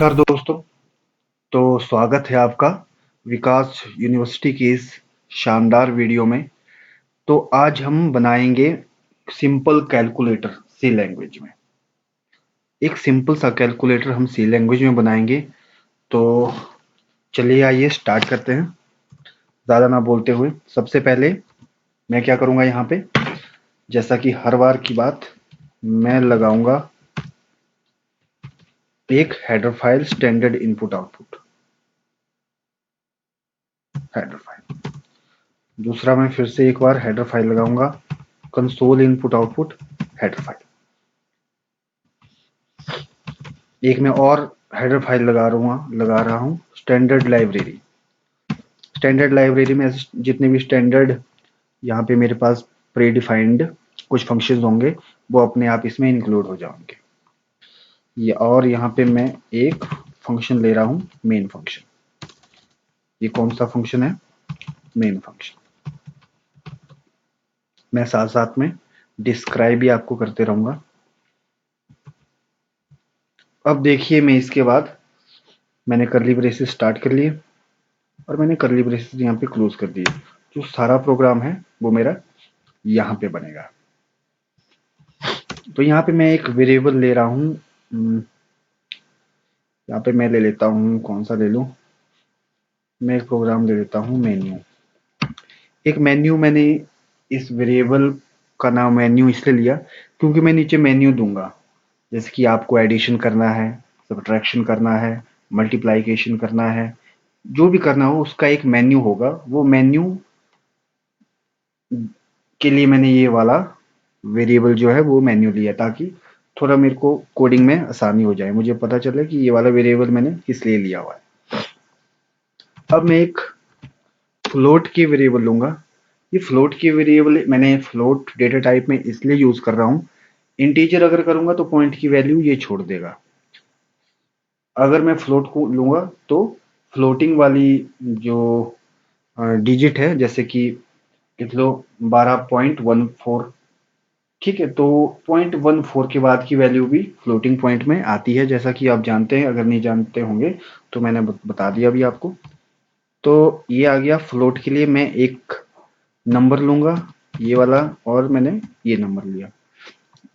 नमस्कार दोस्तों। तो स्वागत है आपका विकास यूनिवर्सिटी की इस शानदार वीडियो में। तो आज हम बनाएंगे सिंपल कैलकुलेटर सी लैंग्वेज में। एक सिंपल सा कैलकुलेटर हम सी लैंग्वेज में बनाएंगे। तो चलिए आइए स्टार्ट करते हैं ज़्यादा ना बोलते हुए। सबसे पहले मैं क्या करूँगा, यहाँ पे जैसा कि हर बार की बात, मैं लगाऊंगा एक header file standard input output header file. दूसरा मैं फिर से एक बार हेडर फाइल लगाऊंगा console input output header file. एक मैं और हेडर फाइल लगा रहा हूँ स्टैंडर्ड लाइब्रेरी। स्टैंडर्ड लाइब्रेरी में जितने भी स्टैंडर्ड यहाँ पे मेरे पास प्री डिफाइंड कुछ फंक्शंस होंगे वो अपने आप इसमें इंक्लूड हो जाएंगे। ये और यहाँ पे मैं एक फंक्शन ले रहा हूँ मेन फंक्शन। ये कौन सा फंक्शन है? Main function. मैं साथ साथ में डिस्क्राइब भी आपको करते रहूंगा। अब देखिए, मैं इसके बाद मैंने कर्ली ब्रेसेस स्टार्ट कर लिए और मैंने कर्ली ब्रेसेस यहाँ पे क्लोज कर दिए। जो सारा प्रोग्राम है वो मेरा यहाँ पे बनेगा। तो यहाँ पे मैं एक वेरिएबल ले रहा हूँ। यहाँ पे मैं ले लेता हूँ, कौन सा ले लूँ? मैं एक प्रोग्राम ले लेता हूँ मेन्यू। एक मेन्यू मैंने इस वेरिएबल का नाम मेन्यू इसलिए लिया क्योंकि मैं नीचे मेन्यू दूंगा। जैसे कि आपको एडिशन करना है, सब्ट्रैक्शन करना है, मल्टीप्लाइकेशन करना है, जो भी करना हो उसका एक मेन्यू होगा। वो मेन्यू के लिए मैंने ये वाला वेरिएबल जो है वो मेन्यू लिया ताकि थोड़ा मेरे को कोडिंग में आसानी हो जाए, मुझे पता चले कि ये वाला वेरिएबल मैंने किस लिए लिया हुआ है। अब मैं एक फ्लोट की वेरिएबल लूंगा। ये फ्लोट की वेरिएबल मैंने फ्लोट डेटा टाइप में इसलिए यूज कर रहा हूँ, इंटीजर अगर करूंगा तो पॉइंट की वैल्यू ये छोड़ देगा। अगर मैं फ्लोट को लूंगा तो फ्लोटिंग वाली जो डिजिट है, जैसे कि लिख लो 12.14, ठीक है, तो 0.14 के बाद की वैल्यू भी फ्लोटिंग पॉइंट में आती है, जैसा कि आप जानते हैं। अगर नहीं जानते होंगे तो मैंने बता दिया अभी आपको। तो ये आ गया फ्लोट के लिए। मैं एक नंबर लूंगा ये वाला, और मैंने ये नंबर लिया,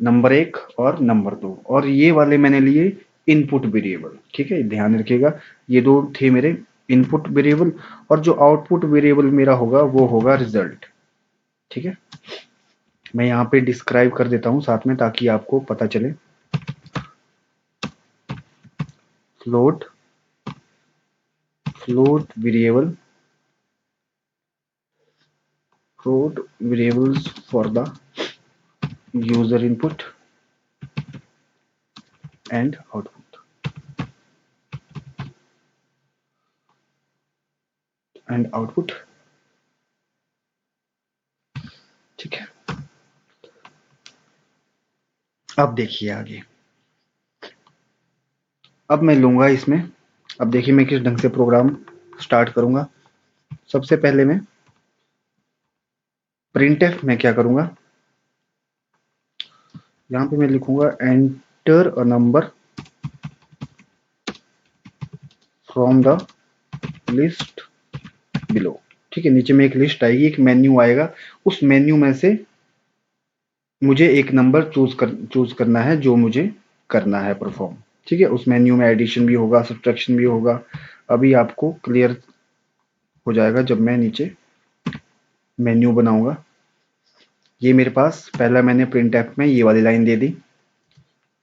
नंबर 1 और नंबर 2, और ये वाले मैंने लिए इनपुट वेरिएबल। ठीक है, ध्यान रखिएगा, ये दो थे मेरे इनपुट वेरिएबल, और जो आउटपुट वेरिएबल मेरा होगा वो होगा रिजल्ट। ठीक है, मैं यहाँ पे डिस्क्राइब कर देता हूँ साथ में ताकि आपको पता चले। Float float variable float variables for the user input and output। ठीक है, अब देखिए आगे। अब मैं लूंगा इसमें, अब देखिए मैं किस ढंग से प्रोग्राम स्टार्ट करूंगा। सबसे पहले मैं printf में क्या करूंगा, यहाँ पे मैं लिखूंगा enter a number from the list below. ठीक है, नीचे में एक लिस्ट आएगी, एक मेन्यू आएगा, उस मेन्यू में से मुझे एक नंबर चूज करना है जो मुझे करना है परफॉर्म। ठीक है, उस मेन्यू में एडिशन भी होगा, सब्ट्रैक्शन भी होगा। अभी आपको क्लियर हो जाएगा जब मैं नीचे मेन्यू बनाऊंगा। ये मेरे पास पहला मैंने प्रिंट एफ में ये वाली लाइन दे दी।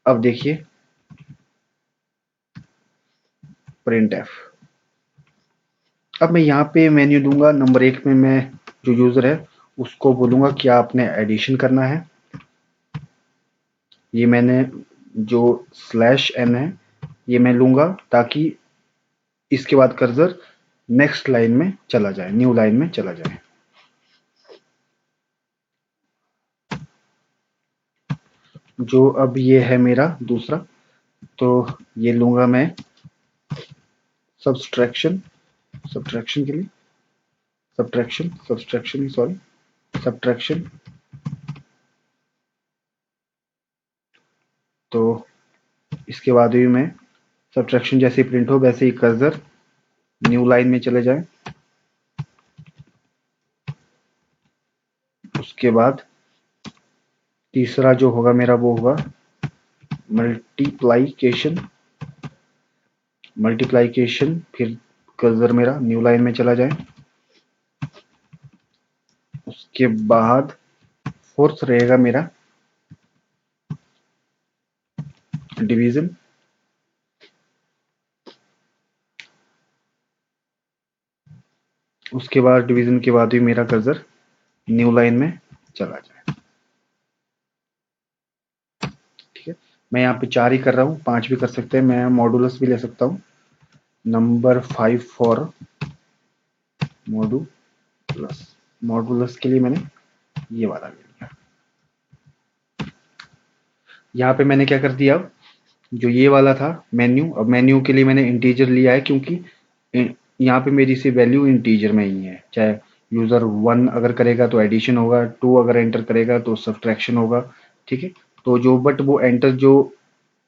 अब देखिए प्रिंट एफ। अब मैं यहाँ पे मेन्यू दूंगा। नंबर 1 में मैं जो यूजर है उसको बोलूंगा क्या आपने एडिशन करना है। ये मैंने जो स्लैश एन है ये मैं लूंगा ताकि इसके बाद कर्सर नेक्स्ट लाइन में चला जाए, न्यू लाइन में चला जाए। जो अब ये है मेरा दूसरा, तो ये लूंगा मैं सब्सट्रैक्शन, सब्सट्रैक्शन के लिए सब्सट्रैक्शन। तो इसके बाद भी मैं सब्ट्रैक्शन जैसे ही प्रिंट हो वैसे ही कर्सर न्यू लाइन में चले जाए। उसके बाद तीसरा जो होगा मेरा वो होगा मल्टीप्लाइकेशन। मल्टीप्लाइकेशन फिर कर्सर मेरा न्यू लाइन में चला जाए। उसके बाद फोर्थ रहेगा मेरा डिवीजन। उसके बाद डिवीजन के बाद भी मेरा कर्सर न्यू लाइन में चला जाए। ठीक है, मैं यहाँ पे 4 ही कर रहा हूँ, 5 भी कर सकते हैं, मैं मॉडुलस भी ले सकता हूँ। Number 5 for modulus. मॉडुलस के लिए मैंने ये वाला ले लिया। यहाँ पे मैंने क्या कर दिया, अब जो ये वाला था मेन्यू, अब मेन्यू के लिए मैंने इंटीजर लिया है क्योंकि यहाँ पे मेरी सी वैल्यू इंटीजर में ही है। चाहे यूजर 1 अगर करेगा तो एडिशन होगा, 2 अगर एंटर करेगा तो सब्ट्रैक्शन होगा। ठीक है, तो जो बट वो एंटर जो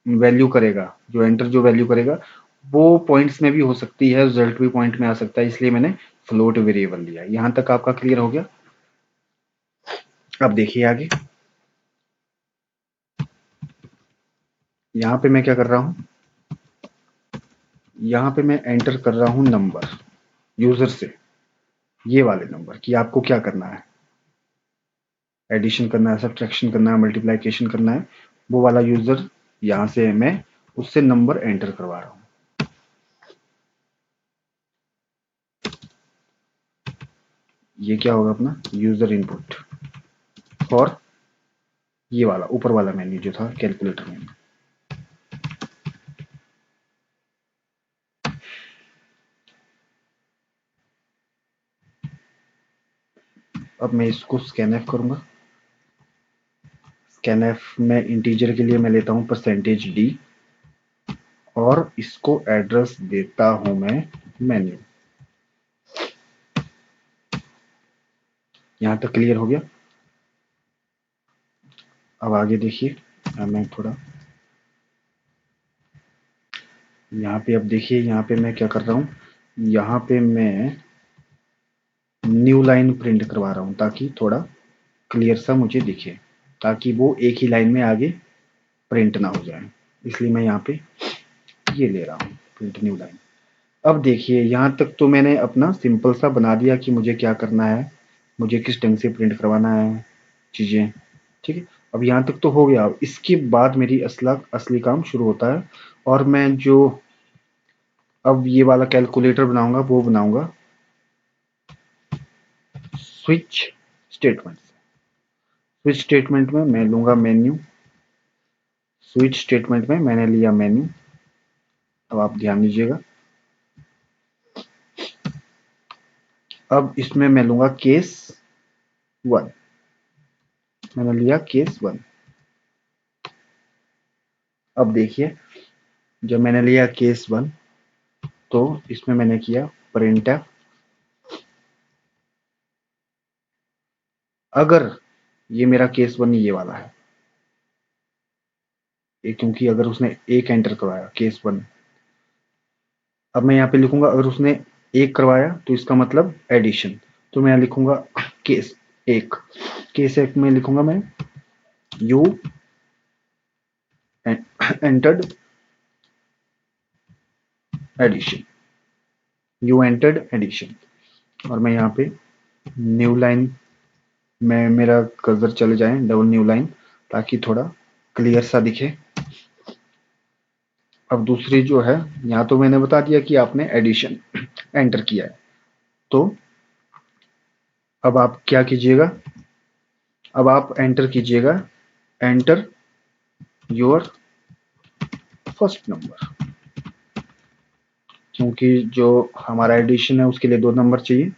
वैल्यू करेगा, जो वैल्यू करेगा वो पॉइंट्स में भी हो सकती है, रिजल्ट भी पॉइंट में आ सकता है, इसलिए मैंने फ्लोट वेरिएबल लिया। यहां तक आपका क्लियर हो गया। अब देखिए आगे, यहाँ पे मैं क्या कर रहा हूँ, यहाँ पे मैं एंटर कर रहा हूँ नंबर यूजर से, ये वाले नंबर कि आपको क्या करना है, एडिशन करना है, सब्ट्रैक्शन करना है, मल्टीप्लाइकेशन करना है, वो वाला यूजर यहाँ से मैं उससे नंबर एंटर करवा रहा हूँ। ये क्या होगा अपना यूजर इनपुट और ये वाला ऊपर वाला मेन्यू जो था कैलकुलेटर मेन्यू। अब मैं इसको स्कैनएफ करूंगा। स्कैनएफ में इंटीजर के लिए मैं लेता हूं %d और इसको एड्रेस देता हूं मैं मेन्यू। यहां तक क्लियर हो गया। अब आगे देखिए, मैं थोड़ा यहाँ पे, अब देखिए यहाँ पे मैं क्या कर रहा हूँ, यहाँ पे मैं न्यू लाइन प्रिंट करवा रहा हूँ ताकि थोड़ा क्लियर सा मुझे दिखे, ताकि वो एक ही लाइन में आगे प्रिंट ना हो जाए, इसलिए मैं यहाँ पे ये ले रहा हूँ प्रिंट न्यू लाइन। अब देखिए यहाँ तक तो मैंने अपना सिंपल सा बना दिया कि मुझे क्या करना है, मुझे किस ढंग से प्रिंट करवाना है चीज़ें। ठीक है, अब यहाँ तक तो हो गया। अब इसके बाद मेरी असली काम शुरू होता है, और मैं जो अब ये वाला कैलकुलेटर बनाऊंगा वो बनाऊंगा स्विच स्टेटमेंट। स्विच स्टेटमेंट में मैं लूंगा मेन्यू। स्विच स्टेटमेंट में मैंने लिया मेन्यू। अब आप ध्यान दीजिएगा, अब इसमें मैं लूंगा केस 1। मैंने लिया केस 1। अब देखिए, जब मैंने लिया केस 1 तो इसमें मैंने किया printf अगर ये मेरा केस 1 ये वाला है, क्योंकि अगर उसने एक एंटर करवाया केस 1, अब मैं यहाँ पे लिखूंगा अगर उसने एक करवाया तो इसका मतलब एडिशन, तो मैं लिखूंगा केस 1। केस 1 में लिखूंगा मैं you entered addition, you entered addition. और मैं यहाँ पे न्यू लाइन में मेरा कर्सर चले जाए, डबल न्यू लाइन, ताकि थोड़ा क्लियर सा दिखे। अब दूसरी जो है, यहाँ तो मैंने बता दिया कि आपने एडिशन एंटर किया है, तो अब आप क्या कीजिएगा, अब आप एंटर कीजिएगा एंटर योर फर्स्ट नंबर, क्योंकि जो हमारा एडिशन है उसके लिए 2 नंबर चाहिए,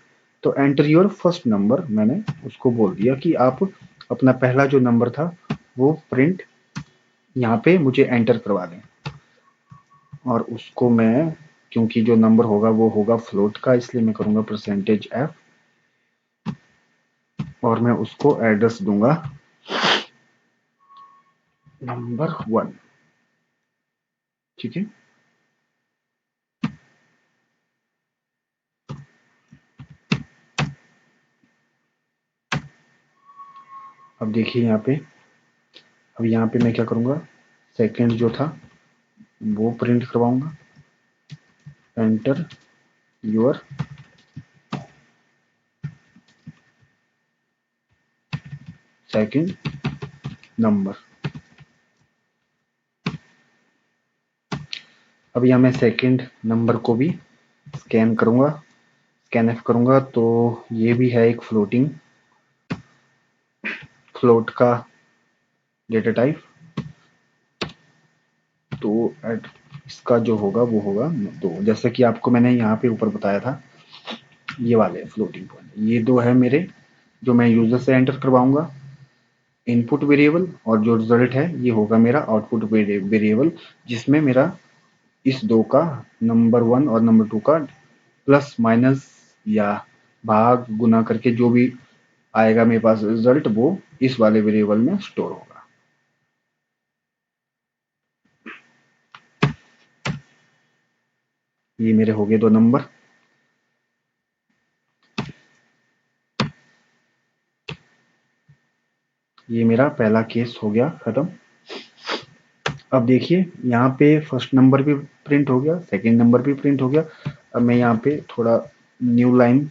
तो एंटर योर फर्स्ट नंबर मैंने उसको बोल दिया कि आप अपना पहला जो नंबर था वो प्रिंट यहाँ पे मुझे एंटर करवा दें। और उसको मैं, क्योंकि जो नंबर होगा वो होगा फ्लोट का, इसलिए मैं करूंगा %f और मैं उसको एड्रेस दूंगा नंबर 1। ठीक है, अब देखिए यहाँ पे, अब यहाँ पे मैं क्या करूँगा, सेकंड जो था वो प्रिंट करवाऊंगा, एंटर योर सेकंड नंबर। अब यहाँ मैं सेकंड नंबर को भी स्कैन करूँगा, स्कैन एफ करूँगा, तो ये भी है एक फ्लोट का डेटा टाइप। तो एट इसका जो होगा वो होगा 2, जैसे कि आपको मैंने यहाँ पे ऊपर बताया था, ये वाले फ्लोटिंग पॉइंट, ये 2 है मेरे, जो मैं यूजर से एंटर करवाऊंगा इनपुट वेरिएबल, और जो रिजल्ट है ये होगा मेरा आउटपुट वेरिएबल, जिसमें मेरा इस 2 का, नंबर 1 और नंबर 2 का प्लस माइनस या भाग गुना करके जो भी आएगा मेरे पास रिजल्ट, वो इस वाले वेरिएबल में स्टोर होगा। ये मेरे हो गए 2 नंबर। ये मेरा पहला केस हो गया खत्म। अब देखिए यहाँ पे फर्स्ट नंबर भी प्रिंट हो गया, सेकंड नंबर भी प्रिंट हो गया। अब मैं यहाँ पे थोड़ा न्यू लाइन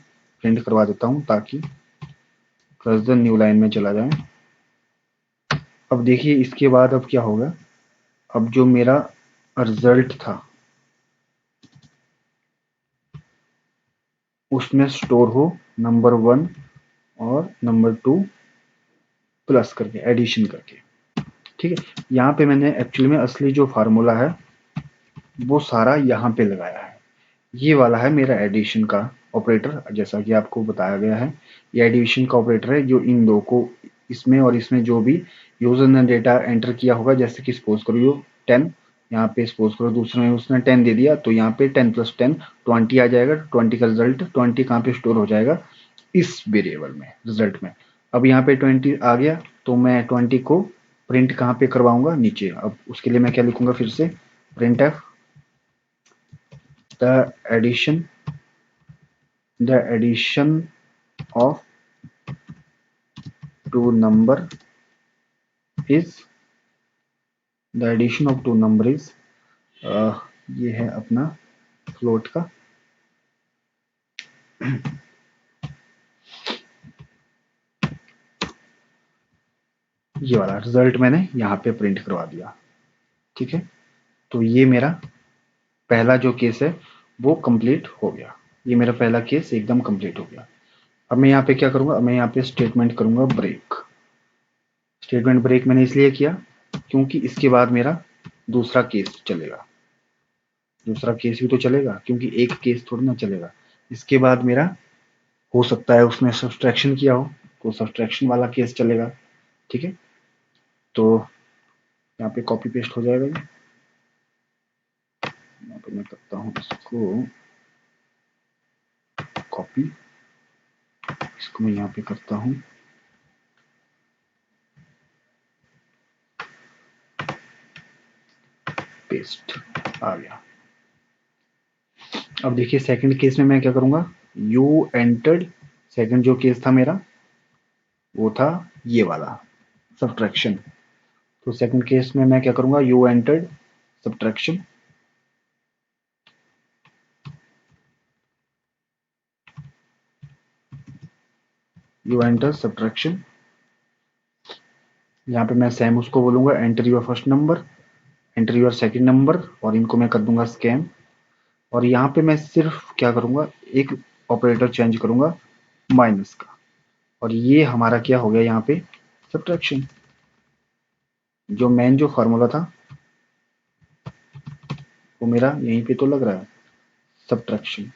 प्रिंट करवा देता हूँ ताकि कर्सर न्यू लाइन में चला जाए। अब देखिए इसके बाद अब क्या होगा, अब जो मेरा रिजल्ट था उसमें स्टोर हो नंबर 1 और नंबर 2 प्लस करके, एडिशन करके। ठीक है, यहाँ पे मैंने एक्चुअली में असली जो फार्मूला है वो सारा यहाँ पे लगाया है। ये वाला है मेरा एडिशन का ऑपरेटर, जैसा कि आपको बताया गया है। ये एडिशन का ऑपरेटर है जो इन दो को, इसमें और इसमें जो भी यूजर ने डेटा एंटर किया होगा, जैसे कि सपोज करो 10, यहाँ पे सपोज करो दूसरे में उसने 10 दे दिया, तो यहाँ पे 10 + 10 20 आ जाएगा। 20 का रिजल्ट 20 कहाँ पे स्टोर हो जाएगा, इस वेरिएबल में, रिजल्ट में। अब यहाँ पे 20 आ गया, तो मैं 20 को प्रिंट कहाँ पे करवाऊंगा, नीचे। अब उसके लिए मैं क्या लिखूंगा, फिर से print f the addition of two number is the addition of two number is ये है अपना फ्लोट का। ये वाला रिजल्ट मैंने यहाँ पे प्रिंट करवा दिया। ठीक है, तो ये मेरा पहला जो केस है वो कंप्लीट हो गया। ये मेरा पहला केस एकदम कंप्लीट हो गया। अब मैं यहाँ पे क्या करूंगा, मैं यहाँ पे स्टेटमेंट करूंगा ब्रेक। स्टेटमेंट ब्रेक मैंने इसलिए किया क्योंकि इसके बाद मेरा दूसरा केस चलेगा। दूसरा केस भी तो चलेगा, क्योंकि एक केस थोड़ी ना चलेगा। इसके बाद मेरा हो सकता है उसने सब्सट्रैक्शन किया हो, तो सब्सट्रैक्शन वाला केस चलेगा। ठीक है, तो यहाँ पे कॉपी पेस्ट हो जाएगा। यहाँ पे मैं करता हूँ इसको कॉपी, इसको मैं यहाँ पे करता हूँ पेस्ट, आ गया। अब देखिए सेकंड केस में मैं क्या करूंगा, यू एंटर्ड, सेकंड जो केस था मेरा वो था ये वाला सब्ट्रैक्शन। तो सेकंड केस में मैं क्या करूंगा, you entered subtraction, you enter subtraction. यहाँ पे मैं सेम उसको बोलूंगा enter your first number, enter your second number, और इनको मैं कर दूंगा स्कैन। और यहाँ पे मैं सिर्फ क्या करूंगा, एक ऑपरेटर चेंज करूंगा माइनस का, और ये हमारा क्या हो गया यहाँ पे सब्ट्रैक्शन। जो मेन जो फार्मूला था वो मेरा यहीं पे तो लग रहा है सब्ट्रैक्शन।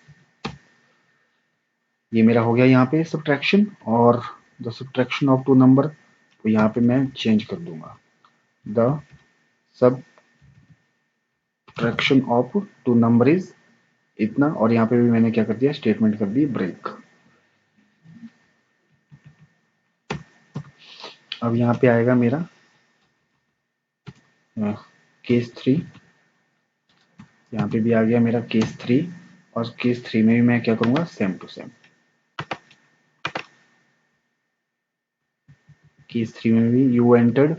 ये मेरा हो गया यहाँ पे सब्ट्रैक्शन, और the subtraction of two number, तो यहाँ पे मैं चेंज कर दूंगा the subtraction of two number is इतना, और यहाँ पे भी मैंने क्या कर दिया, स्टेटमेंट कर दी ब्रेक। अब यहाँ पे आएगा मेरा केस 3, यहाँ पे भी आ गया मेरा केस 3, और केस 3 में भी मैं क्या करूंगा, सेम टू सेम। केस 3 में भी यू एंटर्ड,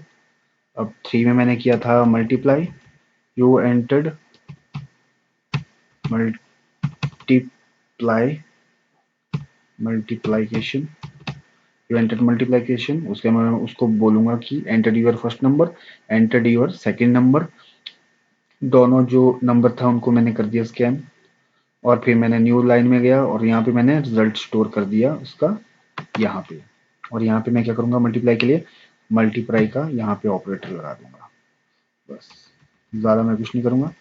अब 3 में मैंने किया था multiply, you entered multiply multiplication, you entered multiplication, उसके मैं उसको बोलूंगा कि enter your first number, enter your second number, दोनों जो नंबर था उनको मैंने कर दिया स्कैन, और फिर मैंने न्यू लाइन में गया और यहाँ पे मैंने रिजल्ट स्टोर कर दिया उसका यहाँ पे, और यहाँ पे मैं क्या करूँगा मल्टीप्लाई के लिए मल्टीप्लाई का यहाँ पे ऑपरेटर लगा दूंगा, बस ज़्यादा मैं कुछ नहीं करूँगा।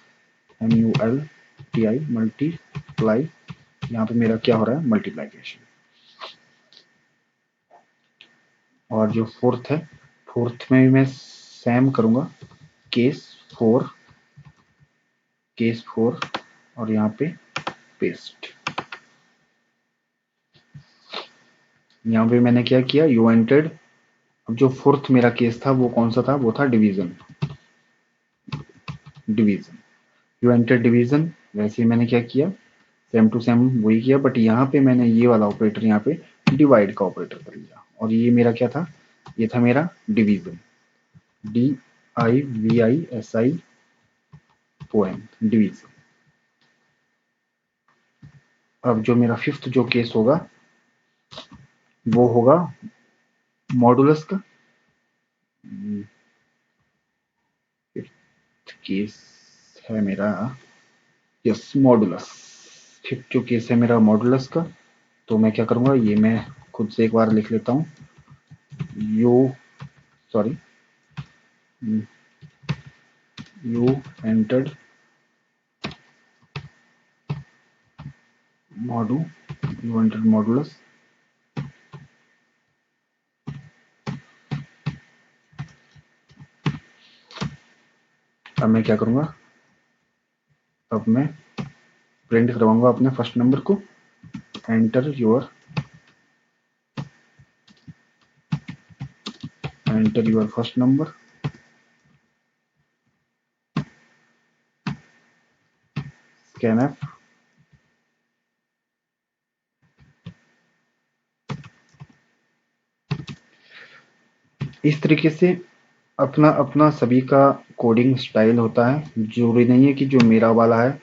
MULTI मल्टीप्लाई, यहाँ पे मेरा क्या हो रहा है मल्टीप्लाइकेशन। और जो फोर्थ है, फोर्थ में भी मैं सेम करूँगा, केस 4, केस 4 और यहाँ पे पेस्ट। यहाँ पे मैंने क्या किया, यू एंटर्ड, अब जो फोर्थ मेरा केस था वो कौन सा था, वो था division, division, you enter division, वैसे ही मैंने क्या किया सेम टू सेम वही किया, बट यहाँ पे मैंने ये वाला ऑपरेटर यहाँ पे डिवाइड का ऑपरेटर कर लिया, और ये मेरा क्या था, ये था मेरा डिवीजन, DIVISI डिवीजन। अब जो मेरा फिफ्थ जो केस होगा वो होगा मॉडुलस का, फिफ्थ केस है मेरा, यस मॉडुलस, फिफ्थ जो केस है मेरा मॉडुलस का, तो मैं क्या करूँगा, ये मैं खुद से एक बार लिख लेता हूँ, you sorry you entered you entered modulus, अब मैं क्या करूँगा, अब मैं प्रिंट करवाऊंगा अपने फर्स्ट नंबर को, enter your first number, scanf, इस तरीके से अपना अपना सभी का कोडिंग स्टाइल होता है, जरूरी नहीं है कि जो मेरा वाला है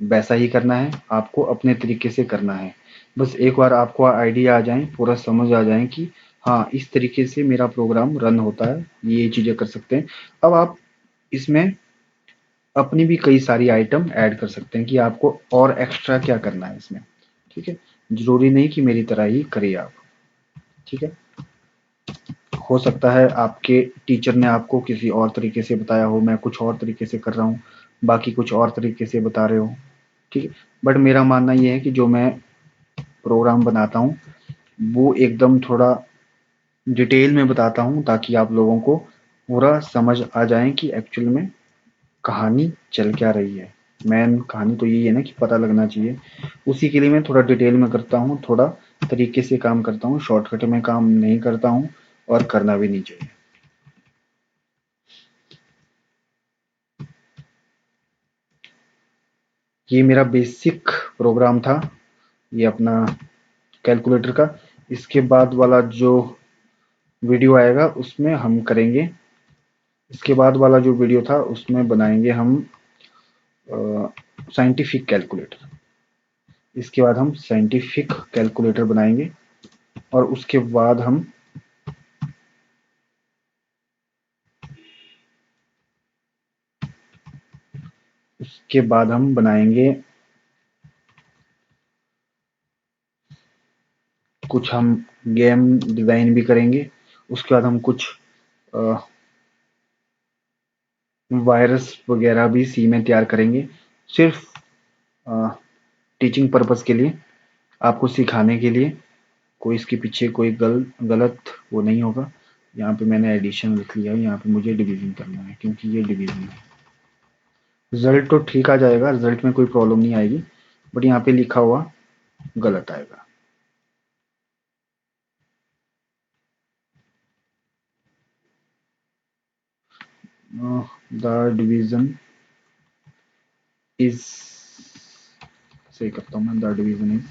वैसा ही करना है, आपको अपने तरीके से करना है। बस एक बार आपको आइडिया आ जाए, पूरा समझ आ जाए कि हाँ इस तरीके से मेरा प्रोग्राम रन होता है, ये चीज़ें कर सकते हैं। अब आप इसमें अपनी भी कई सारी आइटम ऐड कर सकते हैं कि आपको और एक्स्ट्रा क्या करना है इसमें, ठीक है, जरूरी नहीं कि मेरी तरह ही करिए आप, ठीक है। हो सकता है आपके टीचर ने आपको किसी और तरीके से बताया हो, मैं कुछ और तरीके से कर रहा हूँ, बाकी कुछ और तरीके से बता रहे हो, ठीक है, बट मेरा मानना ये है कि जो मैं प्रोग्राम बनाता हूँ वो एकदम थोड़ा डिटेल में बताता हूँ ताकि आप लोगों को पूरा समझ आ जाए कि एक्चुअल में कहानी चल क्या रही है। मेन कहानी तो यही है ना कि पता लगना चाहिए, उसी के लिए मैं थोड़ा डिटेल में करता हूँ, थोड़ा तरीके से काम करता हूँ, शॉर्टकट में काम नहीं करता हूँ और करना भी नहीं चाहिए। ये मेरा बेसिक प्रोग्राम था, ये अपना कैलकुलेटर का। इसके बाद वाला जो वीडियो आएगा उसमें हम करेंगे, इसके बाद वाला जो वीडियो था उसमें बनाएंगे हम साइंटिफिक कैलकुलेटर, इसके बाद हम साइंटिफिक कैलकुलेटर बनाएंगे, और उसके बाद हम बनाएंगे कुछ, हम गेम डिज़ाइन भी करेंगे, उसके बाद हम कुछ वायरस वगैरह भी सी में तैयार करेंगे, सिर्फ टीचिंग पर्पस के लिए, आपको सिखाने के लिए, कोई इसके पीछे कोई गलत वो नहीं होगा। यहाँ पे मैंने एडिशन लिख लिया है, यहाँ पे मुझे डिवीजन करना है क्योंकि ये डिवीजन है। रिजल्ट तो ठीक आ जाएगा, रिजल्ट में कोई प्रॉब्लम नहीं आएगी, बट यहाँ पे लिखा हुआ गलत आएगा। द डिवीजन इज, सही करता हूँ मैं, द डिवीजन इज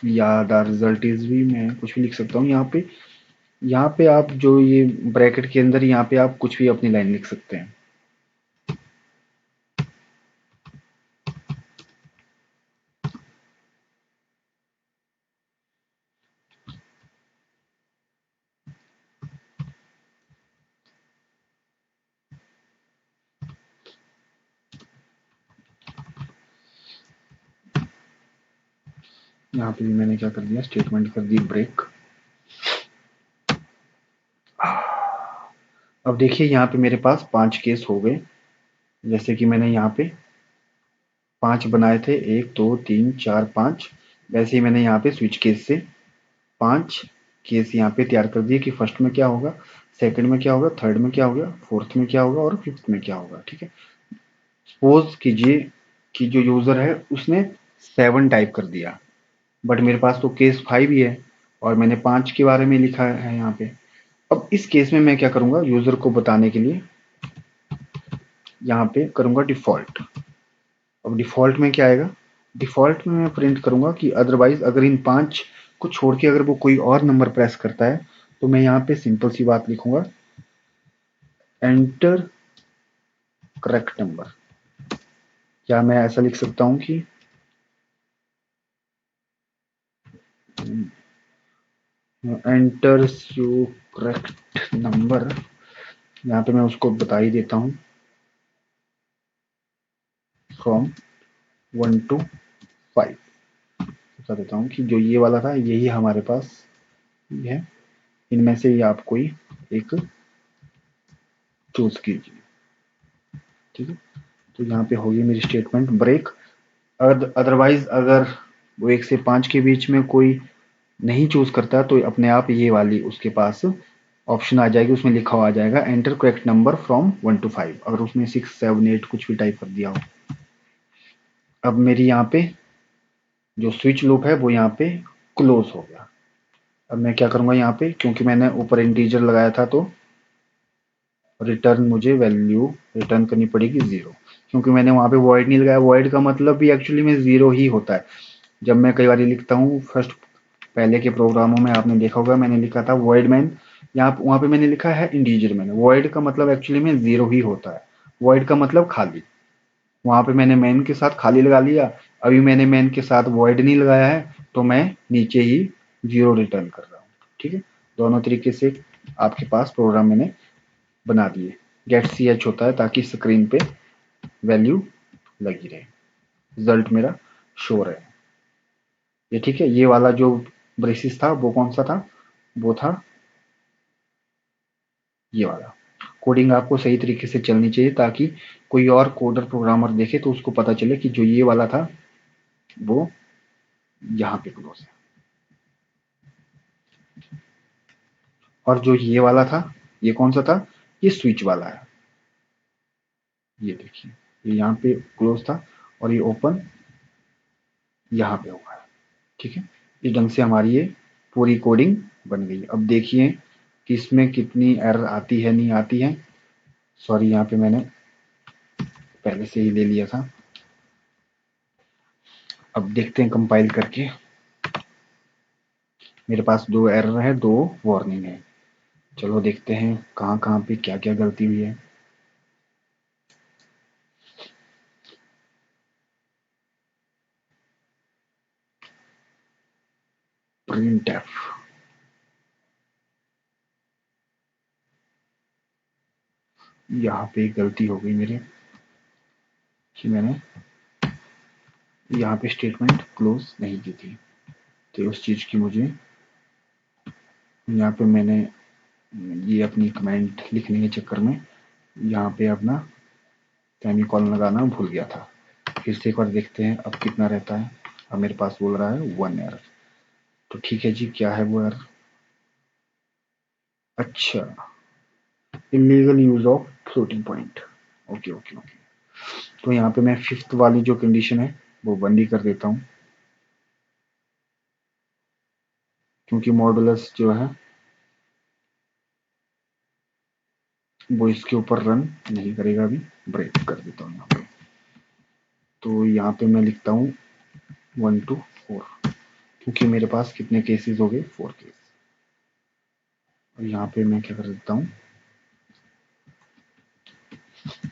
या द रिजल्ट इज भी मैं कुछ भी लिख सकता हूँ यहाँ पे आप जो ये ब्रैकेट के अंदर यहाँ पे आप कुछ भी अपनी लाइन लिख सकते हैं। यहाँ पे भी मैंने क्या कर दिया, स्टेटमेंट कर दी ब्रेक। अब देखिए यहाँ पे मेरे पास 5 केस हो गए, जैसे कि मैंने यहाँ पे 5 बनाए थे, 1 2 3 4 5। वैसे ही मैंने यहाँ पे स्विच केस से 5 केस यहाँ पे तैयार कर दिए कि फर्स्ट में क्या होगा, सेकंड में क्या होगा, थर्ड में क्या होगा, फोर्थ में क्या होगा और फिफ्थ में क्या होगा। ठीक है, सपोज कीजिए कि जो यूजर है उसने 7 टाइप कर दिया, बट मेरे पास तो केस 5 ही है और मैंने 5 के बारे में लिखा है यहाँ पे। अब इस केस में मैं क्या करूंगा, यूजर को बताने के लिए यहाँ पे करूंगा डिफॉल्ट। अब डिफॉल्ट में क्या आएगा, डिफॉल्ट में मैं प्रिंट करूंगा कि अदरवाइज अगर इन 5 को छोड़ के अगर वो कोई और नंबर प्रेस करता है तो मैं यहाँ पे सिंपल सी बात लिखूंगा, एंटर करेक्ट नंबर। क्या मैं ऐसा लिख सकता हूँ कि एंटर योर करेक्ट नंबर, यहाँ पे मैं उसको बता ही देता हूँ फ्रॉम 1 to 5। बता देता हूँ कि जो ये वाला था यही हमारे पास है, इनमें से ही आप कोई एक चूज कीजिए। ठीक है, तो यहाँ पे होगी मेरी स्टेटमेंट ब्रेक। अदरवाइज अगर वो 1 से 5 के बीच में कोई नहीं चूज करता तो अपने आप ये वाली उसके पास ऑप्शन आ जाएगी, उसमें लिखा हुआ आ जाएगा enter correct number from 1 to 5, अगर उसने 6 7 8 कुछ भी टाइप कर दिया हो। अब मेरी यहाँ पे जो स्विच लूप है वो यहाँ पे क्लोज हो गया। अब मैं क्या करूंगा यहाँ पे, क्योंकि मैंने ऊपर इंटीजर लगाया था तो रिटर्न मुझे वैल्यू रिटर्न करनी पड़ेगी 0, क्योंकि मैंने वहां पे वॉइड नहीं लगाया। वॉइड का मतलब भी एक्चुअली में 0 ही होता है। जब मैं कई बार लिखता हूँ फर्स्ट पहले के प्रोग्रामों में आपने देखा होगा मैंने लिखा था वॉइड मैन, यहाँ वहां पे मैंने लिखा है इंटीजर मैन। वॉइड का मतलब एक्चुअली में 0 ही होता है, वॉइड का मतलब खाली। वहां पे मैंने मैन के साथ खाली लगा लिया, अभी मैंने मैन के साथ वॉइड नहीं लगाया है तो मैं नीचे ही 0 रिटर्न कर रहा हूँ। ठीक है, दोनों तरीके से आपके पास प्रोग्राम मैंने बना दिए। गेट सी एच होता है ताकि स्क्रीन पे वैल्यू लगी रहे, रिजल्ट मेरा शो रहे। ये ठीक है, ये वाला जो ब्रेसिस था वो कौन सा था, वो था ये वाला। कोडिंग आपको सही तरीके से चलनी चाहिए ताकि कोई और कोडर प्रोग्रामर देखे तो उसको पता चले कि जो ये वाला था वो यहाँ पे क्लोज है, और जो ये वाला था ये कौन सा था, ये स्विच वाला है। ये देखिए, ये यहाँ पे क्लोज था और ये ओपन यहाँ पे हुआ है। ठीक है, इस ढंग से हमारी ये पूरी कोडिंग बन गई। अब देखिए कि इसमें कितनी एरर आती है नहीं आती है। सॉरी, यहाँ पे मैंने पहले से ही ले लिया था। अब देखते हैं कंपाइल करके, मेरे पास 2 एरर है 2 वार्निंग है। चलो देखते हैं कहाँ कहाँ पे क्या क्या गलती हुई है। प्रिंट एफ, यहाँ पे एक गलती हो गई मेरे कि मैंने यहाँ पे स्टेटमेंट क्लोज नहीं की थी, तो उस चीज़ की मुझे यहाँ पे मैंने ये अपनी कमेंट लिखने के चक्कर में यहाँ पे अपना सेमीकोलन लगाना भूल गया था। फिर से एक बार देखते हैं अब कितना रहता है। अब मेरे पास बोल रहा है 1 एरर, तो ठीक है जी, क्या है वो एरर। अच्छा, illegal use of floating point. Okay okay okay, तो यहाँ पे मैं फिफ्थ वाली जो कंडीशन है वो बंद ही कर देता हूँ, क्योंकि मॉडुलस जो है वो इसके ऊपर रन नहीं करेगा। अभी ब्रेक कर देता हूँ यहाँ पे, तो यहाँ पे मैं लिखता हूँ 1 to 4, क्योंकि मेरे पास कितने केसेस हो गए, 4 केस। और यहाँ पे मैं क्या कर देता हूँ,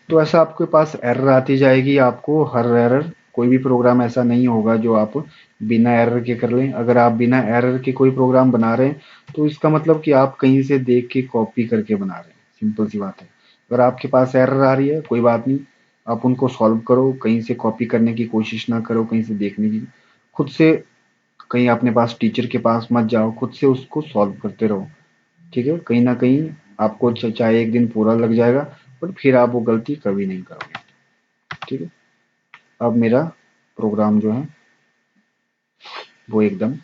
तो ऐसा आपके पास एरर आती जाएगी। आपको हर एरर, कोई भी प्रोग्राम ऐसा नहीं होगा जो आप बिना एरर के कर लें। अगर आप बिना एरर के कोई प्रोग्राम बना रहे हैं तो इसका मतलब कि आप कहीं से देख के कॉपी करके बना रहे हैं। सिंपल सी बात है। अगर आपके पास एरर आ रही है, कोई बात नहीं, आप उनको सॉल्व करो, कहीं से कॉपी करने की कोशिश ना करो, कहीं से देखने की, खुद से, कहीं अपने पास टीचर के पास मत जाओ, खुद से उसको सॉल्व करते रहो। ठीक है, कहीं ना कहीं आपको चाहे एक दिन पूरा लग जाएगा, बट फिर आप वो गलती कभी नहीं करोगे। ठीक है, अब मेरा प्रोग्राम जो है वो एकदम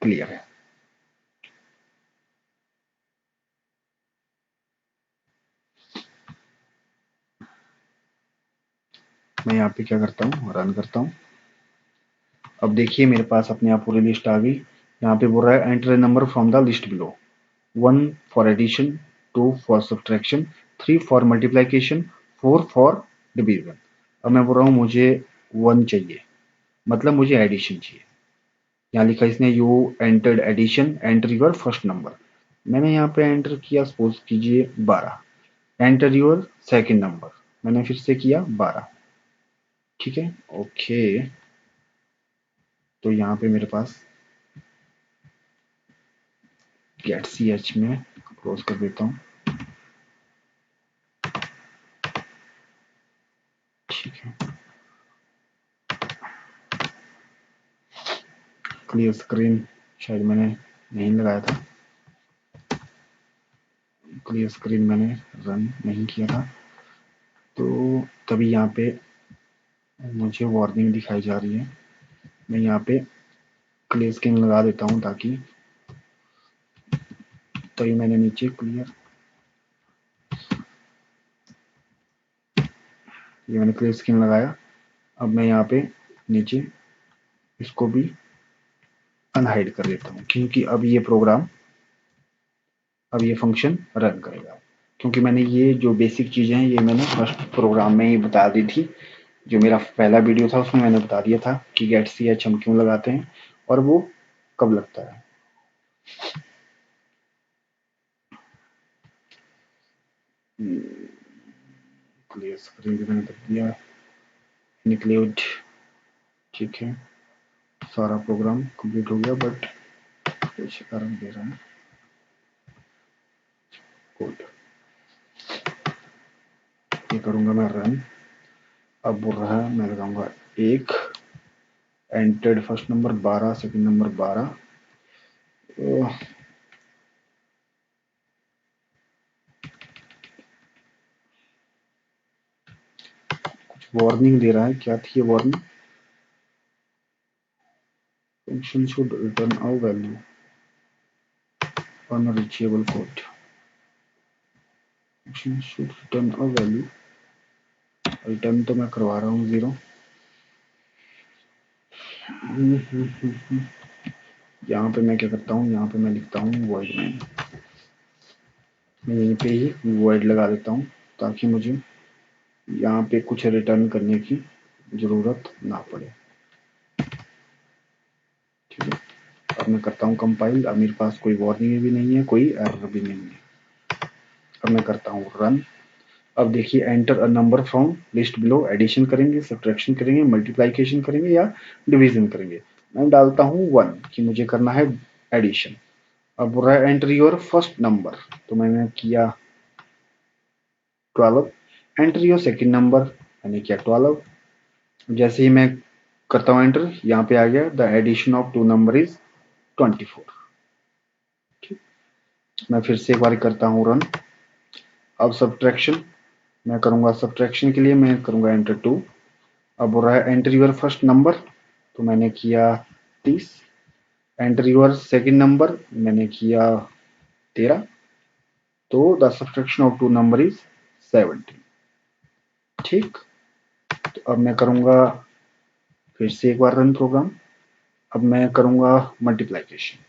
क्लियर है। मैं यहाँ पे क्या करता हूँ, रन करता हूँ। अब देखिए मेरे पास अपने आप पूरी लिस्ट आ गई। यहाँ पे बोल रहा है enter number from the list below, 1 for addition, 2 for subtraction, 3 for multiplication, 4 for division. अब मैं बोल रहा हूँ मुझे 1 चाहिए, मतलब मुझे एडिशन चाहिए। यहाँ लिखा इसने, you entered addition, enter your first number. मैंने यहाँ पे एंटर किया, सपोज कीजिए 12। एंटर योर सेकंड नंबर, मैंने फिर से किया 12। ठीक है, ओके। तो यहाँ पे मेरे पास गेट सी एच में क्लोज कर देता हूँ। ठीक है, क्लियर स्क्रीन शायद मैंने नहीं लगाया था, क्लियर स्क्रीन मैंने रन नहीं किया था, तो तभी यहाँ पे मुझे वार्निंग दिखाई जा रही है। मैं यहाँ पे क्लियर स्क्रीन लगा देता हूँ ताकि, तभी मैंने नीचे क्लियर, ये मैंने क्लियर स्क्रीन लगाया। अब मैं यहाँ पे नीचे इसको भी अनहाइड कर देता हूँ, क्योंकि अब ये प्रोग्राम, अब ये फंक्शन रन करेगा। क्योंकि मैंने ये जो बेसिक चीज़ें हैं ये मैंने फर्स्ट प्रोग्राम में ही बता दी थी। जो मेरा पहला वीडियो था उसमें मैंने बता दिया था कि गेट सी एच हम क्यों लगाते हैं और वो कब लगता है। क्लियर स्क्रीन भी मैंने कर दिया, इंक्लूड। ठीक है, सारा प्रोग्राम कंप्लीट हो गया, बट कुछ कारण दे रहा है कोड। ये करूंगा मैं रन। अब बोल रहा है मैं लगाऊंगा 1, entered first number 12, second number 12। कुछ वार्निंग दे रहा है, क्या थी ये warning? Function should return a value on a reachable code. Function should return a value. Return तो मैं करवा रहा हूँ 0। यहाँ पे मैं क्या करता हूँ, यहाँ पे मैं लिखता हूँ void main। मैं यहीं पे ही void लगा देता हूँ ताकि मुझे यहाँ पे कुछ रिटर्न करने की जरूरत ना पड़े। ठीक है, अब मैं करता हूँ कंपाइल। अब मेरे पास कोई वार्निंग भी नहीं है, कोई एरर भी नहीं है। अब मैं करता हूँ रन। अब देखिए enter a number from list below, addition करेंगे, सब्ट्रैक्शन करेंगे, मल्टीप्लिकेशन करेंगे या डिवीजन करेंगे। मैं डालता हूँ 1 कि मुझे करना है एडिशन। अब बोल रहा है एंटर योर फर्स्ट नंबर, तो मैंने किया 12। एंटर योर सेकंड नंबर, मैंने किया 12। जैसे ही मैं करता हूँ एंटर, यहाँ पे आ गया the addition of 2 number is 24। ठीक, मैं फिर से एक बार करता हूँ रन। अब सब्ट्रैक्शन मैं करूंगा, सब्ट्रैक्शन के लिए मैं करूंगा एंटर 2। अब बोल रहा है एंटर योर फर्स्ट नंबर, तो मैंने किया 30। एंटर योर सेकंड नंबर, मैंने किया 13। तो the subtraction of 2 number is 17। ठीक, तो अब मैं करूंगा फिर से एक बार रन प्रोग्राम। अब मैं करूंगा multiplication.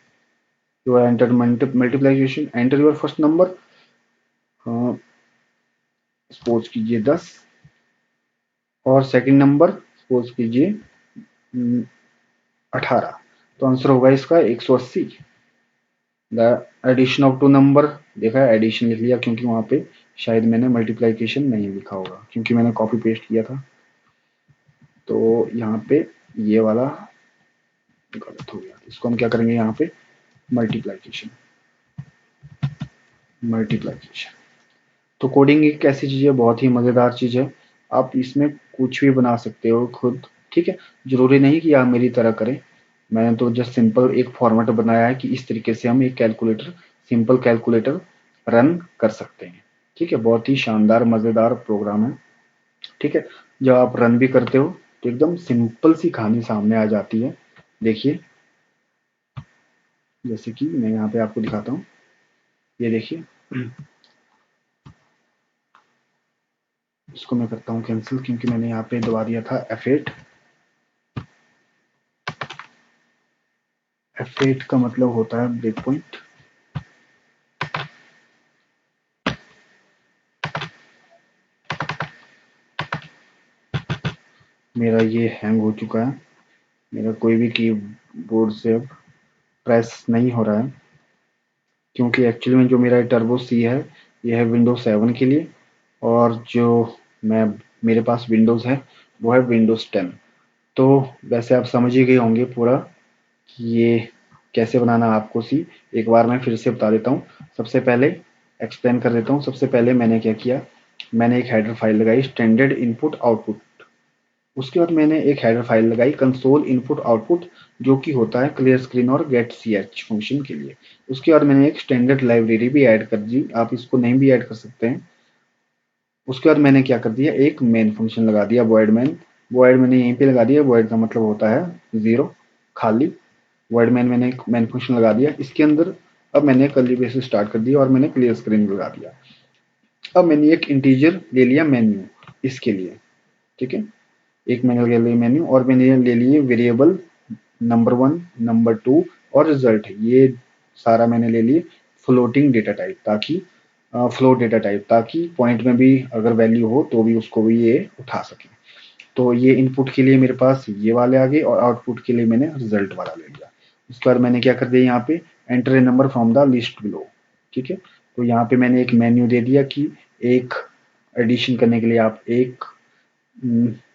You enter multiplication, enter your first number, suppose कीजिए 10, और सेकंड नंबर सपोज कीजिए 18। तो आंसर होगा इसका 180। The addition of two number, देखा है एडिशन लिख लिया क्योंकि वहां पे शायद मैंने मल्टीप्लाइकेशन नहीं लिखा होगा क्योंकि मैंने कॉपी पेस्ट किया था। तो यहाँ पे ये वाला गलत हो गया, इसको हम क्या करेंगे यहाँ पे मल्टीप्लाइकेशन। मल्टीप्लाइकेशन तो कोडिंग एक ऐसी चीज है, बहुत ही मजेदार चीज है। आप इसमें कुछ भी बना सकते हो खुद, ठीक है। जरूरी नहीं कि आप मेरी तरह करें। मैंने तो जस्ट सिंपल एक फॉर्मेट बनाया है कि इस तरीके से हम एक कैलकुलेटर, सिंपल कैलकुलेटर रन कर सकते हैं, ठीक है। बहुत ही शानदार मजेदार प्रोग्राम है, ठीक है। जब आप रन भी करते हो तो एकदम सिंपल सी कहानी सामने आ जाती है। देखिए, जैसे कि मैं यहाँ पे आपको दिखाता हूँ, ये देखिए। इसको मैं करता हूँ कैंसिल क्योंकि मैंने यहाँ पे दबा दिया था F8। F8 का मतलब होता है ब्रेक पॉइंट। मेरा ये हैंग हो चुका है, मेरा कोई भी कीबोर्ड से अब प्रेस नहीं हो रहा है क्योंकि एक्चुअली में जो मेरा टर्बो सी है ये है विंडोज 7 के लिए, और जो मैं मेरे पास विंडोज़ है वो है विंडोज 10। तो वैसे आप समझ ही गए होंगे पूरा कि ये कैसे बनाना है आपको सी। एक बार मैं फिर से बता देता हूँ, सबसे पहले एक्सप्लेन कर देता हूँ। सबसे पहले मैंने क्या किया, मैंने एक हेडर फाइल लगाई स्टैंडर्ड इनपुट आउटपुट। उसके बाद मैंने एक हेडर फाइल लगाई कंसोल इनपुट आउटपुट, जो कि होता है क्लियर स्क्रीन और गेट सी एच फंक्शन के लिए। उसके बाद मैंने एक स्टैंडर्ड लाइब्रेरी भी ऐड कर दी, आप इसको नहीं भी ऐड कर सकते हैं। उसके बाद मैंने क्या कर दिया, एक मेन फंक्शन लगा दिया वॉइड मैन। वॉइड मैंने यहीं पे लगा दिया, वॉइड का मतलब होता है जीरो, खाली। वॉइड मैन मैंने एक मेन फंक्शन लगा दिया, इसके अंदर अब मैंने कर्ली ब्रेसेस स्टार्ट कर दिया और मैंने क्लियर स्क्रीन लगा दिया। अब मैंने एक इंटीजर ले लिया मेन्यू इसके लिए, ठीक है। एक मैंने ले लिया मेन्यू और मैंने ले लिए वेरिएबल नंबर 1, नंबर 2 और रिजल्ट। ये सारा मैंने ले लिए फ्लोटिंग डेटा टाइप, ताकि फ्लोट डेटा टाइप, ताकि पॉइंट में भी अगर वैल्यू हो तो भी उसको भी ये उठा सके। तो ये इनपुट के लिए मेरे पास ये वाले आ गए और आउटपुट के लिए मैंने रिजल्ट वाला ले लिया। उसके बाद मैंने क्या कर दिया यहाँ पे, enter a number from the list below, ठीक है। तो यहाँ पे मैंने एक मेन्यू दे दिया कि एक एडिशन करने के लिए आप एक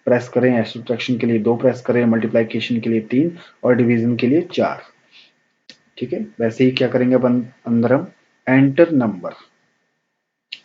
प्रेस करें, सब्ट्रैक्शन के लिए 2 प्रेस करें, मल्टीप्लिकेशन के लिए 3 और डिवीजन के लिए 4, ठीक है। वैसे ही क्या करेंगे अपन अंदर हम एंटर नंबर,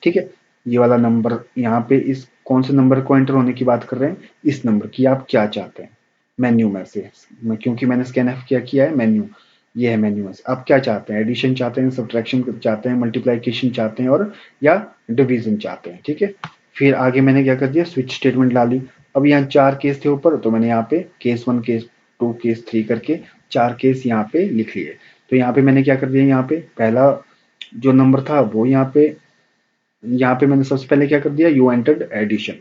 ठीक है। ये वाला नंबर यहाँ पे इस कौन से नंबर को एंटर होने की बात कर रहे हैं, इस नंबर की आप क्या चाहते हैं मेन्यू में से। क्योंकि मैंने स्कैन एफ किया है मेन्यू, ये है मेन्यू में से आप क्या चाहते हैं, एडिशन चाहते हैं, सब्ट्रैक्शन चाहते हैं, मल्टीप्लिकेशन चाहते हैं और या डिवीजन चाहते हैं, ठीक है। फिर आगे मैंने क्या कर दिया, स्विच स्टेटमेंट ला ली। अब यहाँ 4 केस थे ऊपर, तो मैंने यहाँ पे केस 1, केस 2, केस 3 करके 4 केस यहाँ पे लिख लिए। तो यहाँ पे मैंने क्या कर दिया, यहाँ पे पहला जो नंबर था वो यहाँ पे मैंने सबसे पहले क्या कर दिया, यू एंटर्ड एडिशन,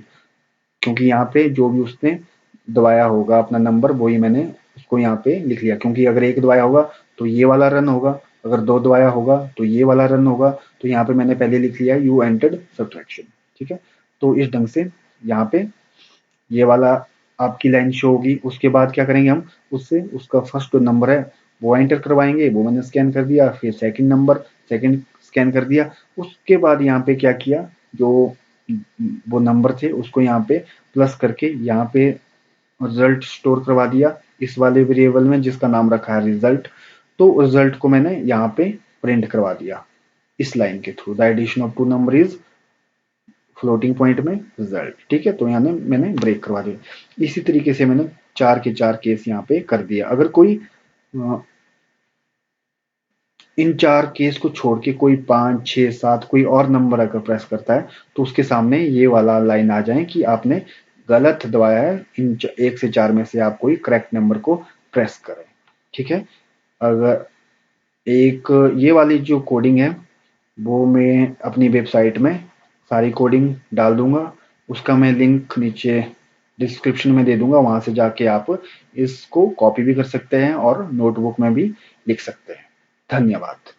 क्योंकि यहाँ पे जो भी उसने दबाया होगा अपना नंबर वही मैंने उसको यहाँ पे लिख लिया। क्योंकि अगर 1 दबाया होगा तो ये वाला रन होगा, अगर 2 दबाया होगा तो ये वाला रन होगा। तो यहाँ पे मैंने पहले लिख लिया यू एंटर्ड सब्ट्रैक्शन, ठीक है। तो इस ढंग से यहाँ पे ये वाला आपकी लाइन शो होगी। उसके बाद क्या करेंगे हम, उससे उसका फर्स्ट जो नंबर है वो एंटर करवाएंगे, वो मैंने स्कैन कर दिया। फिर सेकंड नंबर, सेकंड स्कैन कर दिया। उसके बाद यहाँ पे क्या किया, जो वो नंबर थे उसको यहाँ पे प्लस करके यहाँ पे रिजल्ट स्टोर करवा दिया इस वाले वेरिएबल में जिसका नाम रखा है रिजल्ट। तो रिजल्ट को मैंने यहाँ पे प्रिंट करवा दिया इस लाइन के through, the addition of two number is floating point में रिजल्ट, ठीक है। तो यहाँ मैंने ब्रेक करवा दिया। इसी तरीके से मैंने 4 के 4 केस यहाँ पे कर दिया। अगर कोई इन 4 केस को छोड़ के कोई 5, 6, 7 कोई और नंबर अगर प्रेस करता है तो उसके सामने ये वाला लाइन आ जाए कि आपने गलत दबाया है, इन 1 से 4 में से आप कोई करेक्ट नंबर को प्रेस करें, ठीक है। अगर एक ये वाली जो कोडिंग है वो मैं अपनी वेबसाइट में सारी कोडिंग डाल दूंगा, उसका मैं लिंक नीचे डिस्क्रिप्शन में दे दूंगा। वहां से जाके आप इसको कॉपी भी कर सकते हैं और नोटबुक में भी लिख सकते हैं। धन्यवाद।